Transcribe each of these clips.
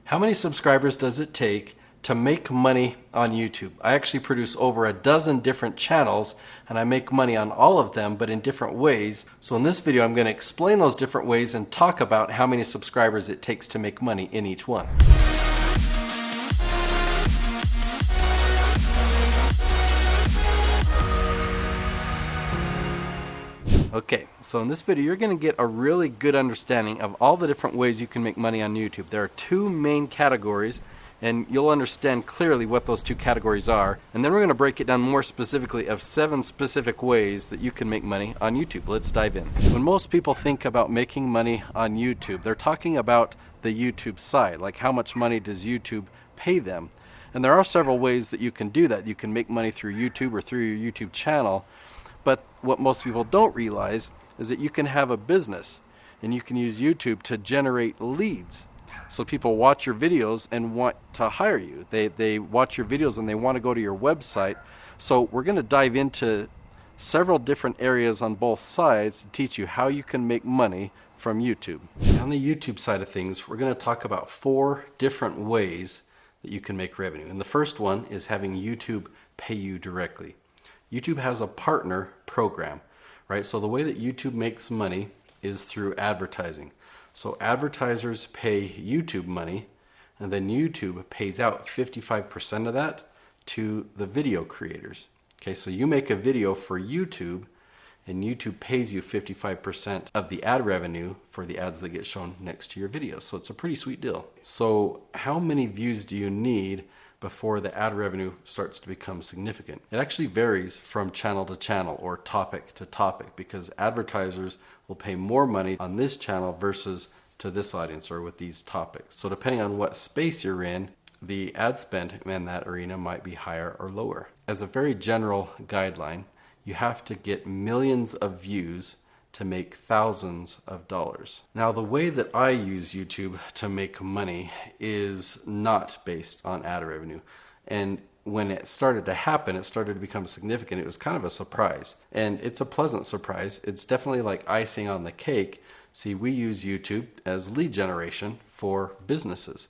How many subscribers does it take to make money on YouTube? I actually produce over a dozen different channels and I make money on all of them, but in different ways. So in this video, I'm going to explain those different ways and talk about how many subscribers it takes to make money in each one. Okay, so in this video, you're going to get a really good understanding of all the different ways you can make money on YouTube. There are two main categories, and you'll understand clearly what those two categories are. And then we're going to break it down more specifically of 7 specific ways that you can make money on YouTube. Let's dive in. When most people think about making money on YouTube, they're talking about the YouTube side, like how much money does YouTube pay them? And there are several ways that you can do that. You can make money through YouTube or through your YouTube channel. But what most people don't realize is that you can have a business and you can use YouTube to generate leads. So people watch your videos and want to hire you. They watch your videos and they want to go to your website. So we're going to dive into several different areas on both sides to teach you how you can make money from YouTube. On the YouTube side of things, we're going to talk about 4 different ways that you can make revenue. And the first one is having YouTube pay you directly. YouTube has a partner program, right? So the way that YouTube makes money is through advertising. So advertisers pay YouTube money, and then YouTube pays out 55% of that to the video creators. Okay, so you make a video for YouTube, and YouTube pays you 55% of the ad revenue for the ads that get shown next to your video. So it's a pretty sweet deal. So how many views do you need before the ad revenue starts to become significant? It actually varies from channel to channel or topic to topic, because advertisers will pay more money on this channel versus to this audience or with these topics. So depending on what space you're in, the ad spend in that arena might be higher or lower. As a very general guideline, you have to get millions of views to make thousands of dollars. Now, the way that I use YouTube to make money is not based on ad revenue. And when it started to happen, it started to become significant. It was kind of a surprise. And it's a pleasant surprise. It's definitely like icing on the cake. See, we use YouTube as lead generation for businesses.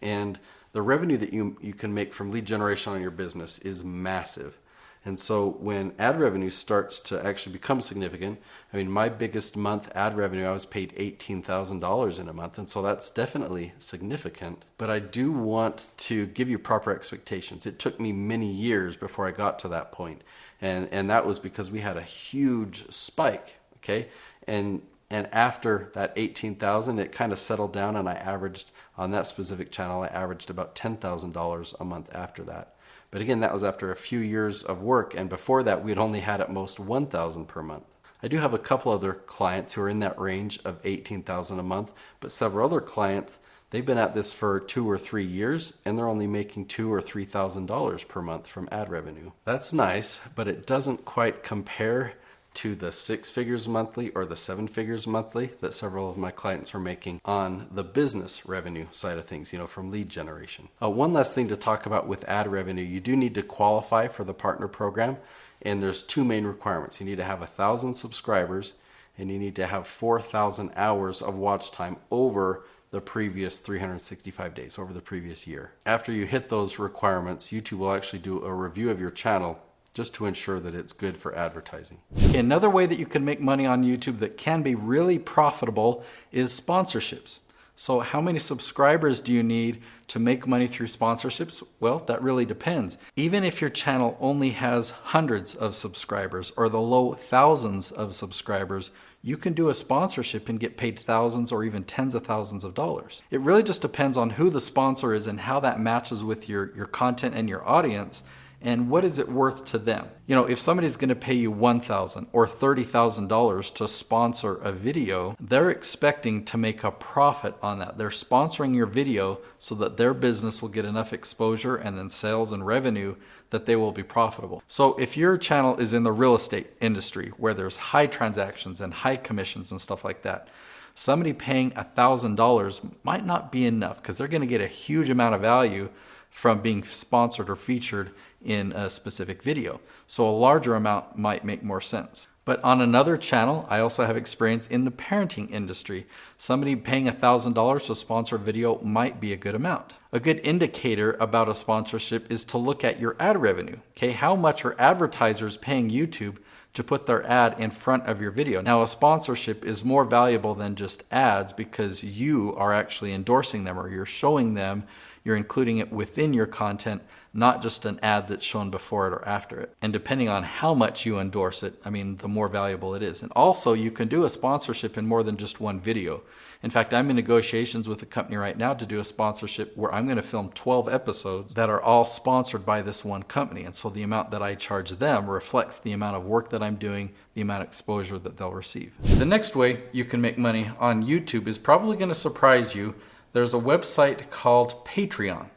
And the revenue that you can make from lead generation on your business is massive. And so when ad revenue starts to actually become significant, I mean, my biggest month ad revenue, I was paid $18,000 in a month. And so that's definitely significant. But I do want to give you proper expectations. It took me many years before I got to that point. And that was because we had a huge spike, okay? And after that 18,000, it kind of settled down, and I averaged on that specific channel, I averaged about $10,000 a month after that. But again, that was after a few years of work, and before that, we'd only had at most $1,000 per month. I do have a couple other clients who are in that range of $18,000 a month, but several other clients, they've been at this for 2 or 3 years, and they're only making $2,000 or $3,000 per month from ad revenue. That's nice, but it doesn't quite compare to the 6 figures monthly or the 7 figures monthly that several of my clients are making on the business revenue side of things, from lead generation. One last thing to talk about with ad revenue, you do need to qualify for the partner program, and there's 2 main requirements. You need to have 1,000 subscribers, and you need to have 4,000 hours of watch time over the previous 365 days, over the previous year. After you hit those requirements, YouTube will actually do a review of your channel just to ensure that it's good for advertising. Okay, another way that you can make money on YouTube that can be really profitable is sponsorships. So how many subscribers do you need to make money through sponsorships? Well, that really depends. Even if your channel only has hundreds of subscribers or the low thousands of subscribers, you can do a sponsorship and get paid thousands or even tens of thousands of dollars. It really just depends on who the sponsor is and how that matches with your content and your audience. And what is it worth to them? If somebody's going to pay you $1,000 or $30,000 to sponsor a video, they're expecting to make a profit on that. They're sponsoring your video so that their business will get enough exposure and then sales and revenue that they will be profitable. So if your channel is in the real estate industry where there's high transactions and high commissions and stuff like that, somebody paying $1,000 might not be enough because they're going to get a huge amount of value from being sponsored or featured in a specific video. So a larger amount might make more sense. But on another channel, I also have experience in the parenting industry. Somebody paying $1,000 to sponsor a video might be a good amount. A good indicator about a sponsorship is to look at your ad revenue. Okay, how much are advertisers paying YouTube to put their ad in front of your video? Now, a sponsorship is more valuable than just ads because you are actually endorsing them, or you're showing them, you're including it within your content, not just an ad that's shown before it or after it. And depending on how much you endorse it, I mean, the more valuable it is. And also, you can do a sponsorship in more than just one video. In fact, I'm in negotiations with a company right now to do a sponsorship where I'm going to film 12 episodes that are all sponsored by this one company. And so the amount that I charge them reflects the amount of work that I'm doing, the amount of exposure that they'll receive. The next way you can make money on YouTube is probably going to surprise you. There's a website called Patreon.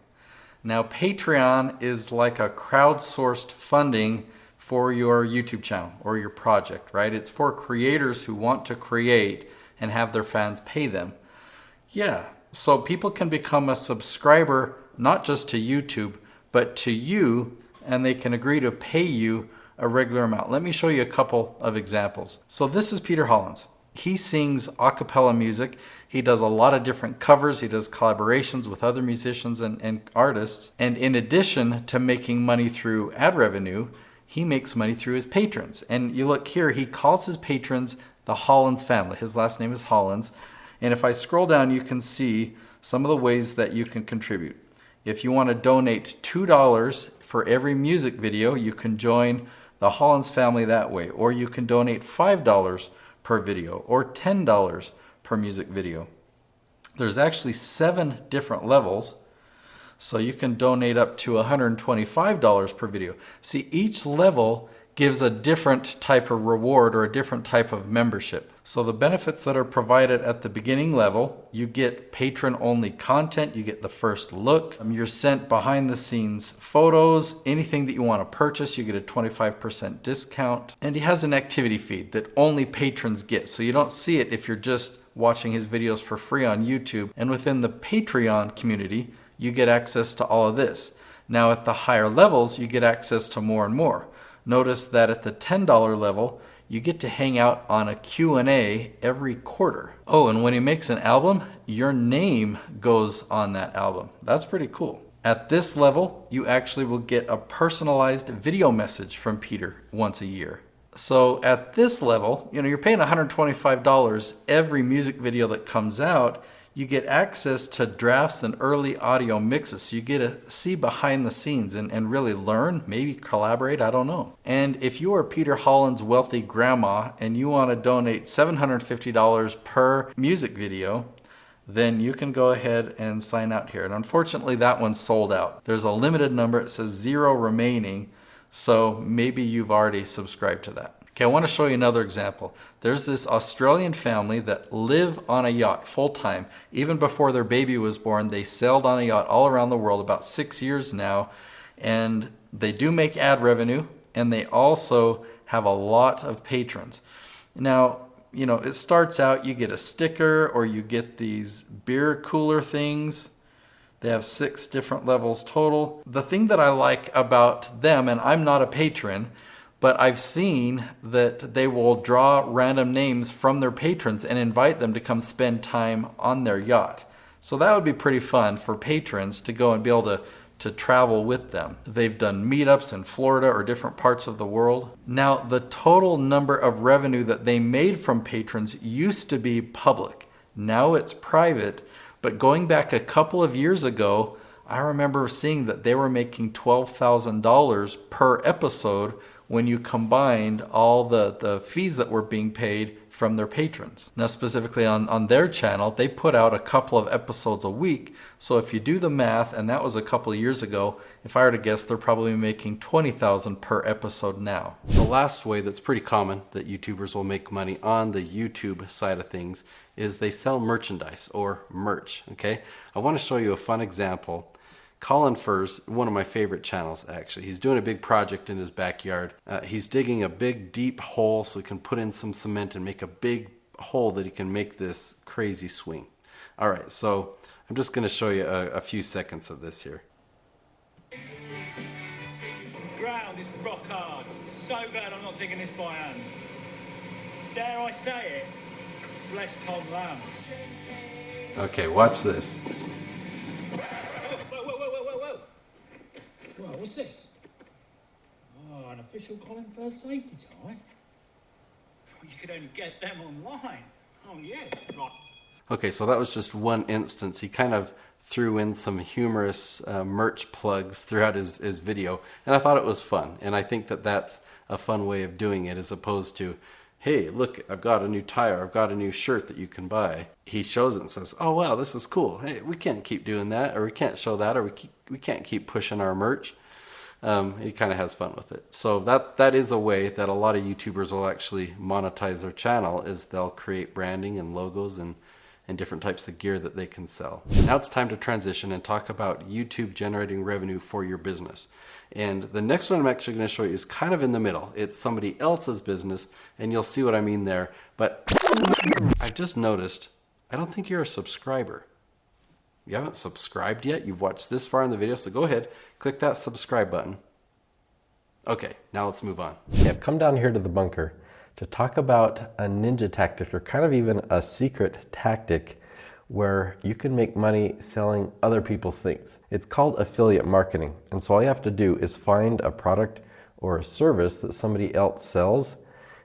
Now, Patreon is like a crowdsourced funding for your YouTube channel or your project, right? It's for creators who want to create and have their fans pay them. Yeah, so people can become a subscriber not just to YouTube, but to you, and they can agree to pay you a regular amount. Let me show you a couple of examples. So this is Peter Hollins. He sings a cappella music. He does a lot of different covers. He does collaborations with other musicians and artists. And in addition to making money through ad revenue, he makes money through his patrons. And you look here, he calls his patrons the Hollins family. His last name is Hollins. And if I scroll down, you can see some of the ways that you can contribute. If you want to donate $2 for every music video, you can join the Hollins family that way. Or you can donate $5 per video or $10 per music video. There's actually 7 different levels, so you can donate up to $125 per video. See, each level gives a different type of reward or a different type of membership. So the benefits that are provided at the beginning level, you get patron-only content, you get the first look, you're sent behind-the-scenes photos, anything that you want to purchase, you get a 25% discount. And he has an activity feed that only patrons get, so you don't see it if you're just watching his videos for free on YouTube. And within the Patreon community, you get access to all of this. Now at the higher levels, you get access to more and more. Notice that at the $10 level, you get to hang out on a Q&A every quarter. Oh, and when he makes an album, your name goes on that album. That's pretty cool. At this level, you actually will get a personalized video message from Peter once a year. So at this level, you're paying $125 every music video that comes out. You get access to drafts and early audio mixes. So you get to see behind the scenes and really learn, maybe collaborate, I don't know. And if you are Peter Hollins' wealthy grandma and you want to donate $750 per music video, then you can go ahead and sign out here. And unfortunately, that one's sold out. There's a limited number. It says 0 remaining. So maybe you've already subscribed to that. Okay, I want to show you another example. There's this Australian family that live on a yacht full time. Even before their baby was born, they sailed on a yacht all around the world, about 6 years now. And they do make ad revenue, and they also have a lot of patrons. Now, it starts out, you get a sticker or you get these beer cooler things. They have 6 different levels total. The thing that I like about them, and I'm not a patron, but I've seen that they will draw random names from their patrons and invite them to come spend time on their yacht. So that would be pretty fun for patrons to go and be able to travel with them. They've done meetups in Florida or different parts of the world. Now, the total number of revenue that they made from patrons used to be public. Now it's private, but going back a couple of years ago, I remember seeing that they were making $12,000 per episode when you combined all the fees that were being paid from their patrons. Now specifically on their channel, they put out a couple of episodes a week. So if you do the math, and that was a couple of years ago, if I were to guess, they're probably making $20,000 per episode now. The last way that's pretty common that YouTubers will make money on the YouTube side of things is they sell merchandise or merch, okay? I want to show you a fun example. Colin Furs, one of my favorite channels actually, he's doing a big project in his backyard. He's digging a big deep hole so he can put in some cement and make a big hole that he can make this crazy swing. Alright, so I'm just going to show you a few seconds of this here. rock hard. So glad I'm not digging this by hand. Dare I say it? Bless Tom Lamb. Okay, watch this. Whoa. Well, what's this? Oh, an official Colin Firth safety tie? You could only get them online. Oh, yes. Right. Okay, so that was just one instance. He kind of threw in some humorous merch plugs throughout his video, and I thought it was fun. And I think that that's a fun way of doing it, as opposed to, hey, look, I've got a new tie, or I've got a new shirt that you can buy. He shows it and says, oh, wow, this is cool. Hey, we can't keep doing that, or we can't show that, or we can't keep pushing our merch. He kind of has fun with it. So that is a way that a lot of YouTubers will actually monetize their channel, is they'll create branding and logos and different types of gear that they can sell. Now it's time to transition and talk about YouTube generating revenue for your business. And the next one I'm actually going to show you is kind of in the middle. It's somebody else's business, and you'll see what I mean there. But I've just noticed, I don't think you're a subscriber. You haven't subscribed yet? You've watched this far in the video, so go ahead, click that subscribe button. Okay, now let's move on. Okay, I've come down here to the bunker to talk about a ninja tactic, or kind of even a secret tactic, where you can make money selling other people's things. It's called affiliate marketing. And so all you have to do is find a product or a service that somebody else sells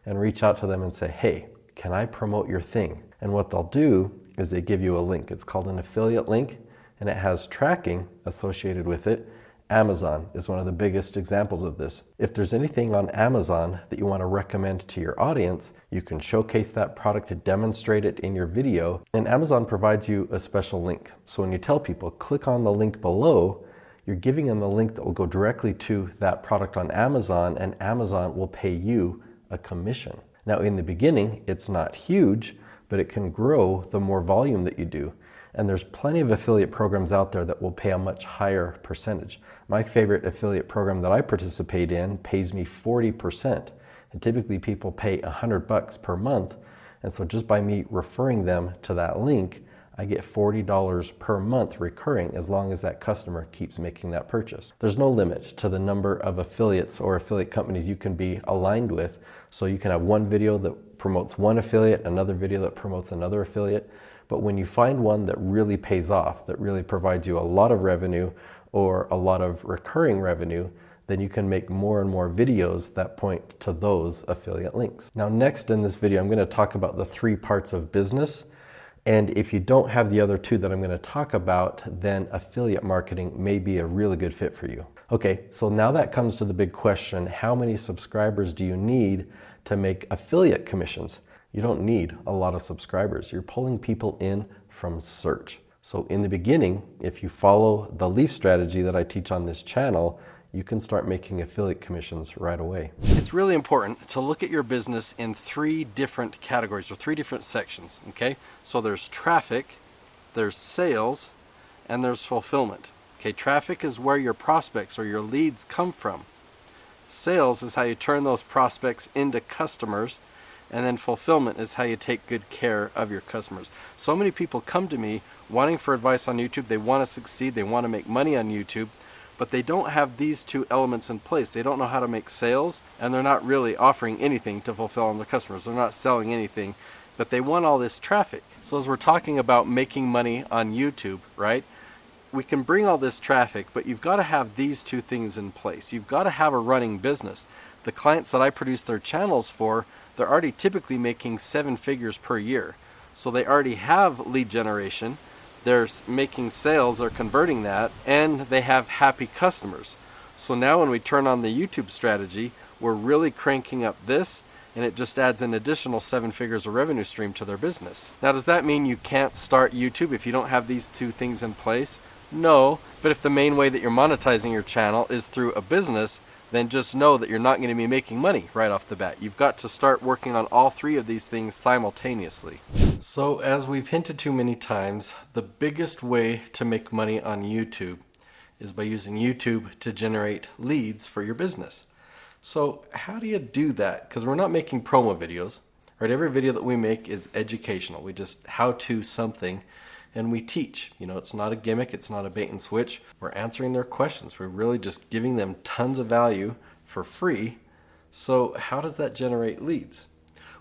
and reach out to them and say, hey, can I promote your thing? And what they'll do is they give you a link. It's called an affiliate link, and it has tracking associated with it. Amazon is one of the biggest examples of this. If there's anything on Amazon that you want to recommend to your audience, you can showcase that product to demonstrate it in your video, and Amazon provides you a special link. So when you tell people, click on the link below, you're giving them the link that will go directly to that product on Amazon, and Amazon will pay you a commission. Now in the beginning, it's not huge, but it can grow the more volume that you do. And there's plenty of affiliate programs out there that will pay a much higher percentage. My favorite affiliate program that I participate in pays me 40%. And typically people pay $100 per month. And so just by me referring them to that link, I get $40 per month recurring, as long as that customer keeps making that purchase. There's no limit to the number of affiliates or affiliate companies you can be aligned with. So you can have one video that promotes one affiliate, another video that promotes another affiliate. But when you find one that really pays off, that really provides you a lot of revenue or a lot of recurring revenue, then you can make more and more videos that point to those affiliate links. Now next in this video, I'm going to talk about the 3 parts of business. And if you don't have the other 2 that I'm going to talk about, then affiliate marketing may be a really good fit for you. Okay, so now that comes to the big question: how many subscribers do you need to make affiliate commissions? You don't need a lot of subscribers. You're pulling people in from search. So in the beginning, if you follow the LEAF strategy that I teach on this channel, you can start making affiliate commissions right away. It's really important to look at your business in 3 different categories, or 3 different sections, okay? So there's traffic, there's sales, and there's fulfillment. Okay, traffic is where your prospects or your leads come from. Sales is how you turn those prospects into customers. And then fulfillment is how you take good care of your customers. So many people come to me wanting for advice on YouTube. They want to succeed, they want to make money on YouTube, but they don't have these 2 elements in place. They don't know how to make sales, and they're not really offering anything to fulfill on their customers. They're not selling anything, but they want all this traffic. So as we're talking about making money on YouTube, right? We can bring all this traffic, but you've got to have these 2 things in place. You've got to have a running business. The clients that I produce their channels for, they're already typically making 7 figures per year. So they already have lead generation, they're making sales, they're converting that, and they have happy customers. So now when we turn on the YouTube strategy, we're really cranking up this, and it just adds an additional 7 figures of revenue stream to their business. Now does that mean you can't start YouTube if you don't have these 2 things in place? No, but if the main way that you're monetizing your channel is through a business, then just know that you're not going to be making money right off the bat. You've got to start working on all 3 of these things simultaneously. So as we've hinted to many times, the biggest way to make money on YouTube is by using YouTube to generate leads for your business. So how do you do that? Because we're not making promo videos, right? Every video that we make is educational. We just how-to something, and we teach. You know, it's not a gimmick, it's not a bait and switch. We're answering their questions. We're really just giving them tons of value for free. So how does that generate leads?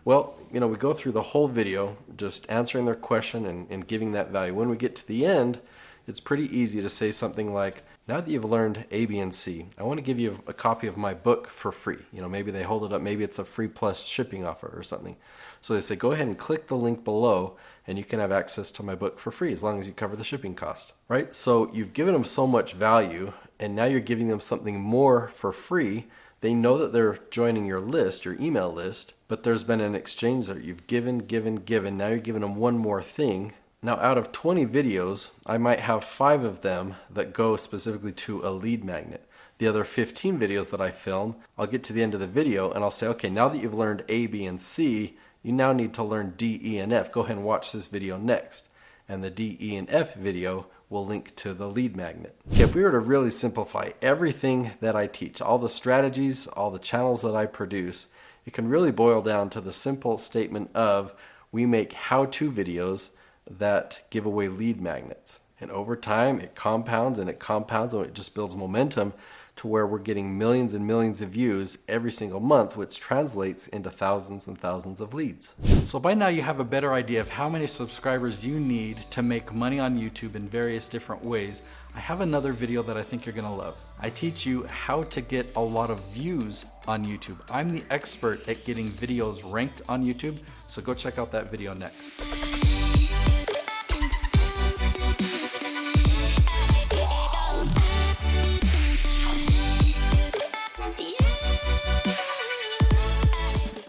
Well, we go through the whole video just answering their question and giving that value. When we get to the end, it's pretty easy to say something like, now that you've learned A, B, and C, I want to give you a copy of my book for free. Maybe they hold it up, maybe it's a free plus shipping offer or something. So they say, go ahead and click the link below and you can have access to my book for free as long as you cover the shipping cost, right? So you've given them so much value and now you're giving them something more for free. They know that they're joining your list, your email list, but there's been an exchange there. You've given. Now you're giving them one more thing. Now out of 20 videos, I might have 5 of them that go specifically to a lead magnet. The other 15 videos that I film, I'll get to the end of the video and I'll say, okay, now that you've learned A, B, and C, you now need to learn D, E, and F. Go ahead and watch this video next. And the D, E, and F video will link to the lead magnet. Okay, if we were to really simplify everything that I teach, all the strategies, all the channels that I produce, it can really boil down to the simple statement of we make how-to videos that give away lead magnets. And over time, it compounds and it just builds momentum to where we're getting millions and millions of views every single month, which translates into thousands and thousands of leads. So by now you have a better idea of how many subscribers you need to make money on YouTube in various different ways. I have another video that I think you're gonna love. I teach you how to get a lot of views on YouTube. I'm the expert at getting videos ranked on YouTube, so go check out that video next.